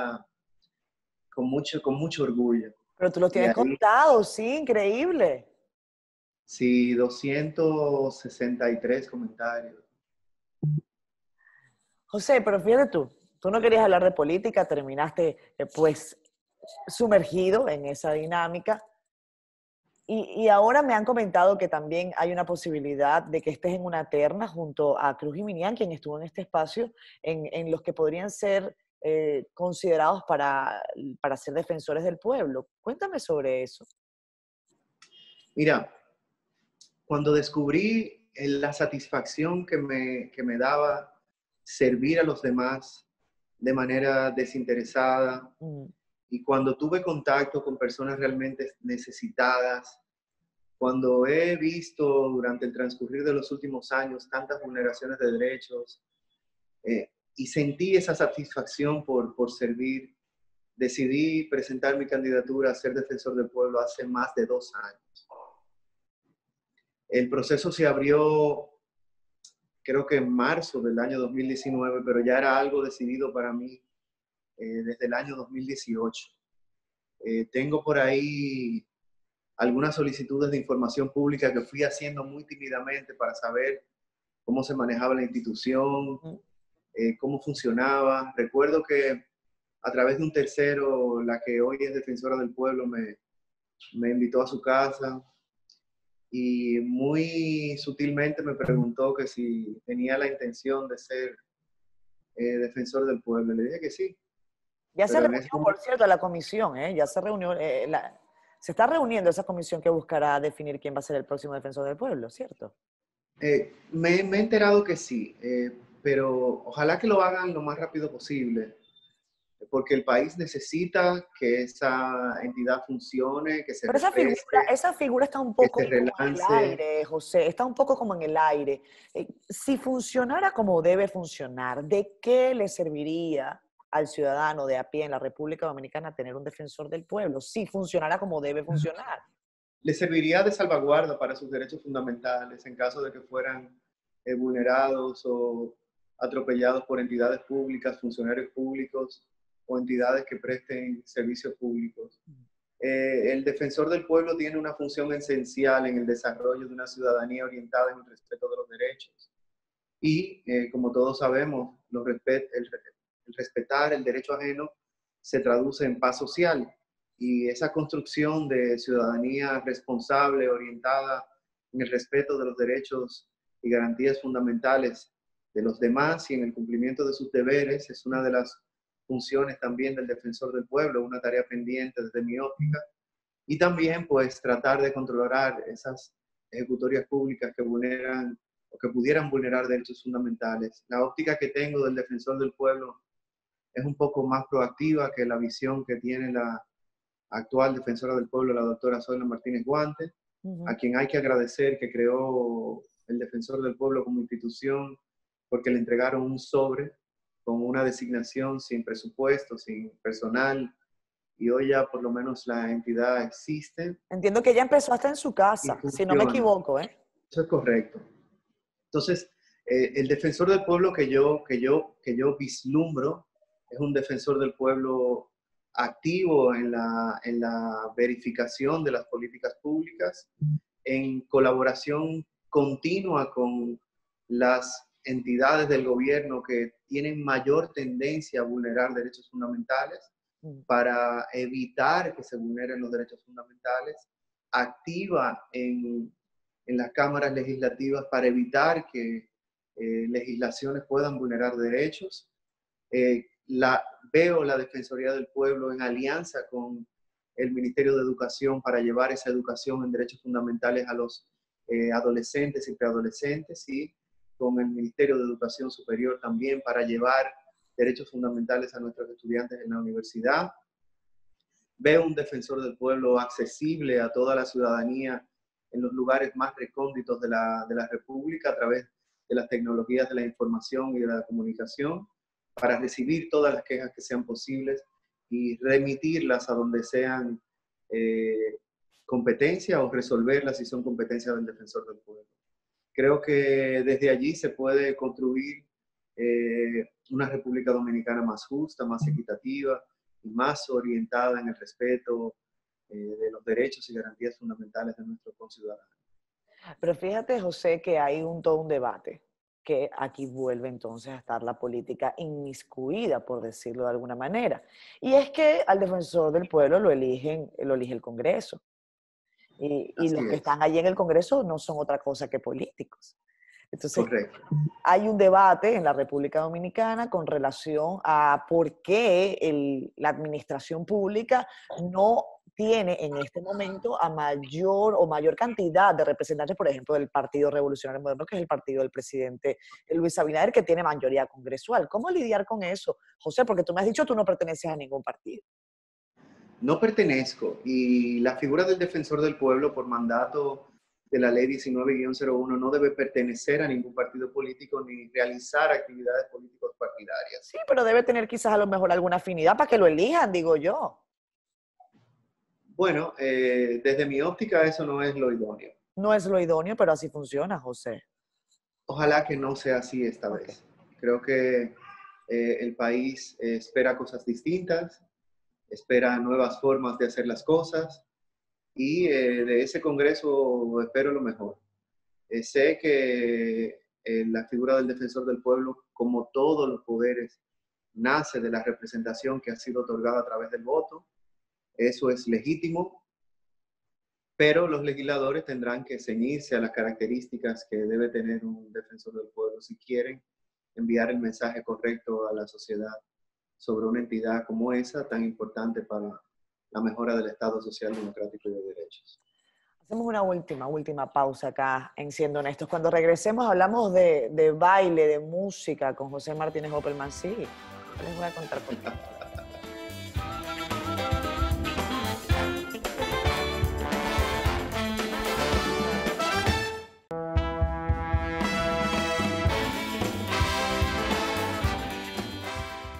orgullo. Pero tú los tienes contados, sí, increíble. Sí, 263 comentarios. José, pero fíjate tú no querías hablar de política, terminaste pues sumergido en esa dinámica. Y ahora me han comentado que también hay una posibilidad de que estés en una terna junto a Cruz y Minian, quien estuvo en este espacio, en los que podrían ser considerados para ser defensores del pueblo. Cuéntame sobre eso. Mira, cuando descubrí la satisfacción que me daba servir a los demás de manera desinteresada, y cuando tuve contacto con personas realmente necesitadas, cuando he visto durante el transcurrir de los últimos años tantas vulneraciones de derechos, y sentí esa satisfacción por servir, decidí presentar mi candidatura a ser defensor del pueblo hace más de 2 años. El proceso se abrió, creo que en marzo del año 2019, pero ya era algo decidido para mí desde el año 2018. Tengo por ahí algunas solicitudes de información pública que fui haciendo muy tímidamente para saber cómo se manejaba la institución, cómo funcionaba. Recuerdo que a través de un tercero, la que hoy es defensora del pueblo, me invitó a su casa y muy sutilmente me preguntó que si tenía la intención de ser defensor del pueblo. Le dije que sí. Ya se Pero en reunió, ese por momento, cierto, la comisión, ¿eh? Ya se reunió, se está reuniendo esa comisión que buscará definir quién va a ser el próximo defensor del pueblo, ¿cierto? me he enterado que sí, pero ojalá que lo hagan lo más rápido posible, porque el país necesita que esa entidad funcione, que se Pero refresque, esa figura está un que poco se como en el relance. aire, José, está un poco como en el aire. Si funcionara como debe funcionar, ¿de qué le serviría al ciudadano de a pie en la República Dominicana tener un defensor del pueblo? Si funcionara como debe funcionar. Le serviría de salvaguarda para sus derechos fundamentales en caso de que fueran vulnerados o atropellados por entidades públicas, funcionarios públicos o entidades que presten servicios públicos. El defensor del pueblo tiene una función esencial en el desarrollo de una ciudadanía orientada en el respeto de los derechos. Y, como todos sabemos, el respetar el derecho ajeno se traduce en paz social. Y esa construcción de ciudadanía responsable, orientada en el respeto de los derechos y garantías fundamentales de los demás y en el cumplimiento de sus deberes, es una de las funciones también del defensor del pueblo, una tarea pendiente desde mi óptica. Y también, pues, tratar de controlar esas ejecutorias públicas que vulneran o que pudieran vulnerar derechos fundamentales. La óptica que tengo del defensor del pueblo es un poco más proactiva que la visión que tiene la actual defensora del pueblo, la doctora Zoila Martínez Guante, a quien hay que agradecer que creó el defensor del pueblo como institución, porque le entregaron un sobre con una designación sin presupuesto, sin personal, y hoy ya por lo menos la entidad existe Entiendo que ya empezó hasta en su y casa, si no me funciona. equivoco, ¿eh? Eso es correcto. Entonces, el defensor del pueblo que yo vislumbro es un defensor del pueblo activo en la verificación de las políticas públicas, en colaboración continua con las entidades del gobierno que tienen mayor tendencia a vulnerar derechos fundamentales para evitar que se vulneren los derechos fundamentales, activa en las cámaras legislativas para evitar que legislaciones puedan vulnerar derechos. Veo la Defensoría del Pueblo en alianza con el Ministerio de Educación para llevar esa educación en derechos fundamentales a los adolescentes y preadolescentes, y con el Ministerio de Educación Superior también para llevar derechos fundamentales a nuestros estudiantes en la universidad. Veo un defensor del pueblo accesible a toda la ciudadanía en los lugares más recónditos de la República a través de las tecnologías de la información y de la comunicación, para recibir todas las quejas que sean posibles y remitirlas a donde sean competencia, o resolverlas si son competencia del defensor del pueblo. Creo que desde allí se puede construir una República Dominicana más justa, más equitativa y más orientada en el respeto de los derechos y garantías fundamentales de nuestros conciudadanos. Pero fíjate, José, que hay todo un debate. que aquí vuelve entonces a estar la política inmiscuida, por decirlo de alguna manera. Y es que al defensor del pueblo lo elige el Congreso. Y Así los que es, están allí en el Congreso no son otra cosa que políticos. Entonces, correcto. hay un debate en la República Dominicana con relación a por qué la administración pública no tiene en este momento a mayor cantidad de representantes, por ejemplo, del Partido Revolucionario Moderno, que es el partido del presidente Luis Abinader, que tiene mayoría congresual. ¿Cómo lidiar con eso, José? Porque tú me has dicho que tú no perteneces a ningún partido. No pertenezco y la figura del defensor del pueblo por mandato de la ley 19-01 no debe pertenecer a ningún partido político ni realizar actividades políticos partidarias. Sí, pero debe tener quizás a lo mejor alguna afinidad para que lo elijan, digo yo. Bueno, desde mi óptica eso no es lo idóneo. No es lo idóneo, pero así funciona, José. Ojalá que no sea así esta Ok. vez. Creo que el país espera cosas distintas, espera nuevas formas de hacer las cosas y de ese Congreso espero lo mejor. Sé que la figura del defensor del pueblo, como todos los poderes, nace de la representación que ha sido otorgada a través del voto. Eso es legítimo, pero los legisladores tendrán que ceñirse a las características que debe tener un defensor del pueblo si quieren enviar el mensaje correcto a la sociedad sobre una entidad como esa, tan importante para la mejora del Estado social, democrático y de derechos. Hacemos una última pausa acá en Siendo Honestos. Cuando regresemos hablamos de baile, de música con José Martínez Opelman. Sí, yo les voy a contar por qué.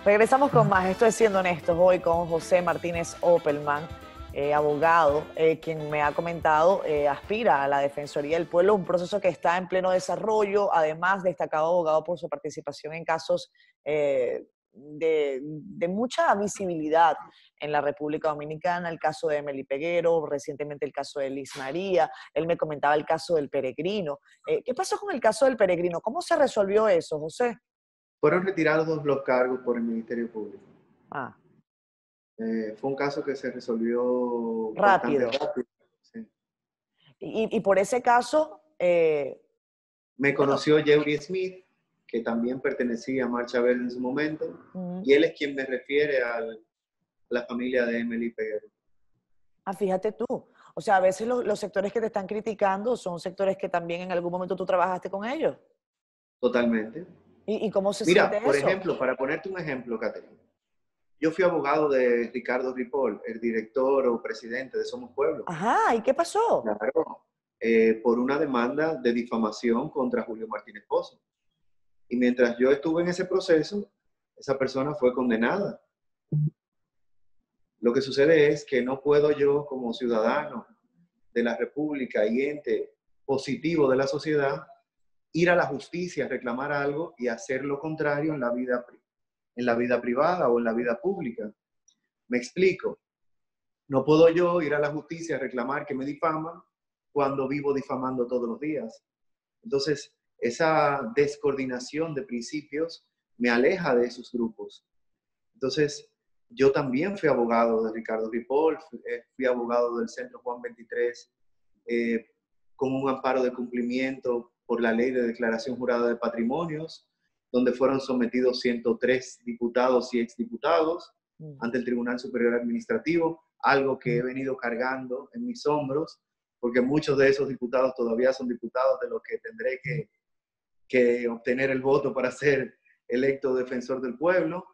Regresamos con más. Esto es Siendo Honestos, hoy con José Martínez Opelman, abogado, quien me ha comentado, aspira a la Defensoría del Pueblo, un proceso que está en pleno desarrollo, además destacado abogado por su participación en casos de mucha visibilidad en la República Dominicana, el caso de Emily Peguero, recientemente el caso de Liz María, él me comentaba el caso del Peregrino. ¿Qué pasó con el caso del Peregrino? ¿Cómo se resolvió eso, José? Fueron retirados los cargos por el Ministerio Público. Ah, Fue un caso que se resolvió bastante rápido. rápido. Sí. Y por ese caso, Me bueno, conoció Jeffrey Smith, que también pertenecía a Marcha Verde en su momento, y él es quien me refiere a la familia de Emily Peguero. fíjate tú. O sea, a veces los sectores que te están criticando son sectores que también en algún momento tú trabajaste con ellos. Totalmente. ¿Y cómo se Mira, siente por eso? ejemplo, para ponerte un ejemplo, Catherine, yo fui abogado de Ricardo Ripoll, el director o presidente de Somos Pueblo. Ajá, ¿y qué pasó? Claro, por una demanda de difamación contra Julio Martínez Pozo. Y mientras yo estuve en ese proceso, esa persona fue condenada. Lo que sucede es que no puedo yo, como ciudadano de la República y ente positivo de la sociedad, ir a la justicia a reclamar algo y hacer lo contrario en la vida privada o en la vida pública. Me explico. No puedo yo ir a la justicia a reclamar que me difaman cuando vivo difamando todos los días. Entonces, esa descoordinación de principios me aleja de esos grupos. Entonces, yo también fui abogado de Ricardo Ripoll, fui abogado del Centro Juan 23, con un amparo de cumplimiento por la Ley de Declaración Jurada de Patrimonios, donde fueron sometidos 103 diputados y exdiputados ante el Tribunal Superior Administrativo, algo que he venido cargando en mis hombros, porque muchos de esos diputados todavía son diputados de los que tendré que obtener el voto para ser electo defensor del pueblo.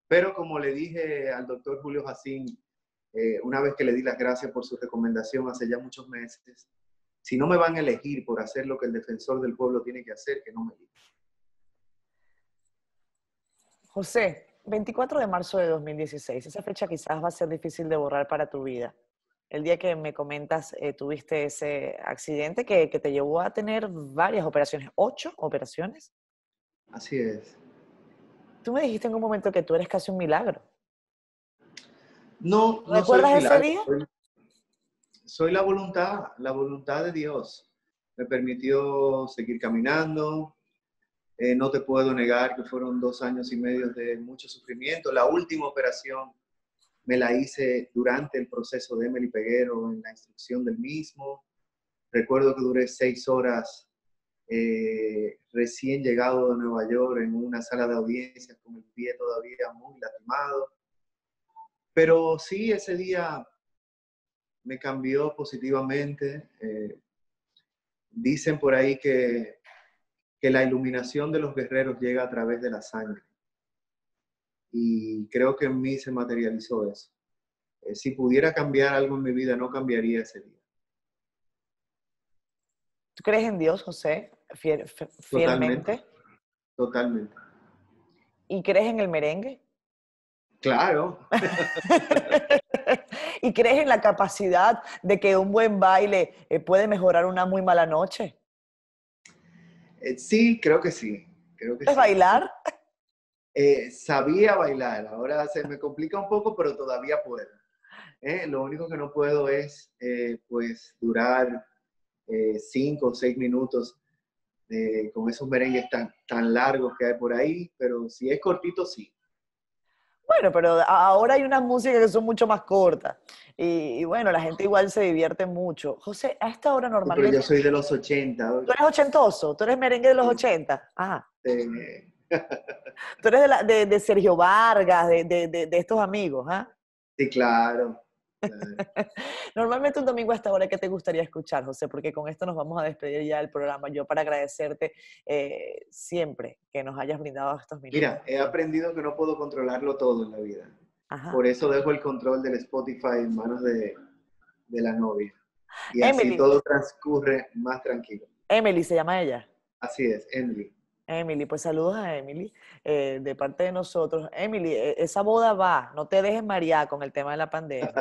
Pero como le dije al doctor Julio Jacín, una vez que le di las gracias por su recomendación hace ya muchos meses, si no me van a elegir por hacer lo que el defensor del pueblo tiene que hacer, que no me elijan. José, 24 de marzo de 2016, esa fecha quizás va a ser difícil de borrar para tu vida. El día que me comentas, tuviste ese accidente que te llevó a tener varias operaciones, 8 operaciones. Así es. Tú me dijiste en un momento que tú eres casi un milagro. No, no soy ¿Recuerdas un ese milagro. día? Soy la voluntad de Dios. Me permitió seguir caminando, No te puedo negar que fueron 2 años y medio de mucho sufrimiento. La última operación me la hice durante el proceso de Emely Peguero en la instrucción del mismo. Recuerdo que duré 6 horas recién llegado de Nueva York en una sala de audiencias con el pie todavía muy lastimado. Pero sí, ese día me cambió positivamente. Dicen por ahí que la iluminación de los guerreros llega a través de la sangre. Y creo que en mí se materializó eso. Si pudiera cambiar algo en mi vida, no cambiaría ese día. ¿Tú crees en Dios, José, fielmente? Totalmente. ¿Y crees en el merengue? Claro. ¿Y crees en la capacidad de que un buen baile puede mejorar una muy mala noche? Sí, creo que sí. Creo que ¿Puedes bailar? Sabía bailar, ahora se me complica un poco, pero todavía puedo. Lo único que no puedo es pues durar 5 o 6 minutos con esos merengues tan largos que hay por ahí, pero si es cortito, sí. Bueno, pero ahora hay unas músicas que son mucho más cortas. Y bueno, la gente igual se divierte mucho. José, a esta hora Pero normalmente... yo soy de los 80. ¿Tú eres ochentoso? ¿Tú eres merengue de los 80? Ah. Tú eres de Sergio Vargas, de estos amigos, ¿ah? Sí, claro. Normalmente un domingo a esta hora, ¿qué te gustaría escuchar, José? Porque con esto nos vamos a despedir ya del programa. Yo para agradecerte siempre que nos hayas brindado estos minutos. Mira, he aprendido que no puedo controlarlo todo en la vida. Ajá. Por eso dejo el control del Spotify en manos de la novia. Y Emily. así todo transcurre más tranquilo. Emily se llama ella. Así es, Emily. Emily, pues saludos a Emily de parte de nosotros. Emily, esa boda va, no te dejes marear con el tema de la pandemia.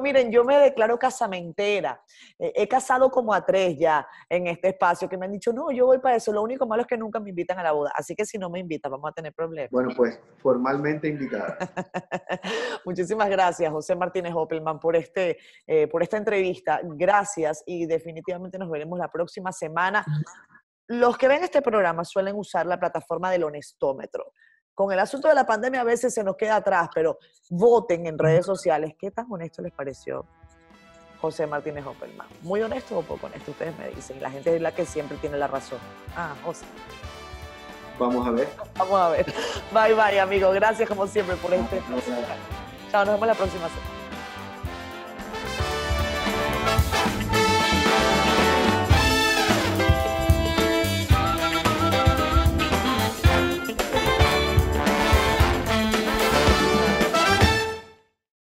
Miren, yo me declaro casamentera. He casado como a 3 ya en este espacio que me han dicho, no, yo voy para eso. Lo único malo es que nunca me invitan a la boda. Así que si no me invitan, vamos a tener problemas. Bueno, pues formalmente invitada. Muchísimas gracias, José Martínez Opelman, por esta entrevista. Gracias y definitivamente nos veremos la próxima semana. Los que ven este programa suelen usar la plataforma del honestómetro. Con el asunto de la pandemia a veces se nos queda atrás, pero voten en redes sociales. ¿Qué tan honesto les pareció José Martínez Opelman? ¿Muy honesto o poco honesto? Ustedes me dicen. La gente es la que siempre tiene la razón. Ah, José. Vamos a ver. Vamos a ver. Bye, bye, amigo. Gracias como siempre por este. Chao, nos vemos la próxima semana.